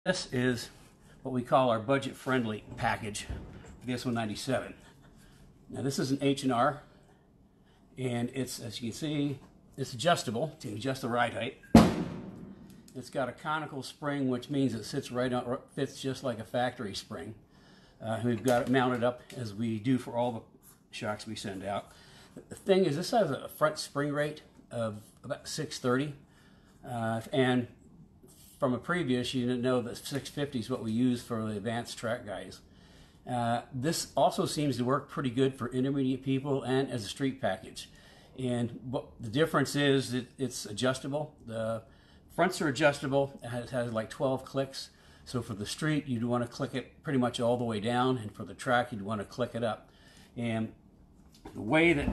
This is what we call our budget-friendly package for the S197. Now this is an H&R, and it's, as you can see, it's adjustable to adjust the ride height. It's got a conical spring, which means it sits right on, fits just like a factory spring. We've got it mounted up as we do for all the shocks we send out. The thing is, this has a front spring rate of about 630, and from a previous, you know that 650 is what we use for the advanced track guys. This also seems to work pretty good for intermediate people and as a street package. And what the difference is that it's adjustable. The fronts are adjustable. It has like 12 clicks. So for the street, you'd want to click it pretty much all the way down, and for the track, you'd want to click it up. And the way that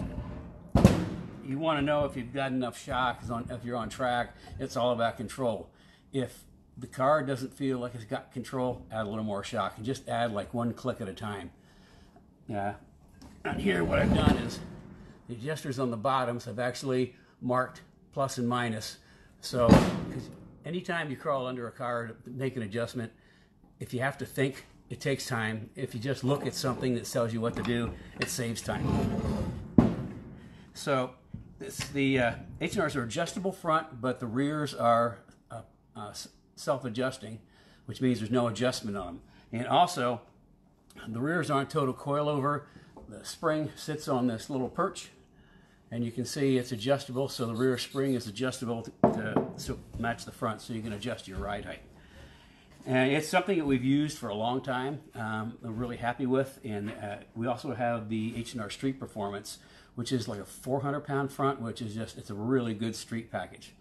you want to know if you've got enough shock is if you're on track, it's all about control. If the car doesn't feel like it's got control, add a little more shock, and just add like one click at a time. On here, what I've done is the adjusters on the bottoms have actually marked plus and minus. So, because anytime you crawl under a car to make an adjustment, if you have to think, it takes time. If you just look at something that tells you what to do, it saves time. So, the H&Rs are adjustable front, but the rears are self-adjusting, which means there's no adjustment on them. And also, the rears aren't total coilover. The spring sits on this little perch, and you can see it's adjustable, so the rear spring is adjustable to match the front, so you can adjust your ride height. And it's something that we've used for a long time. I'm really happy with. And we also have the H&R Street Performance, which is like a 400-pound front, which is just, it's a really good street package.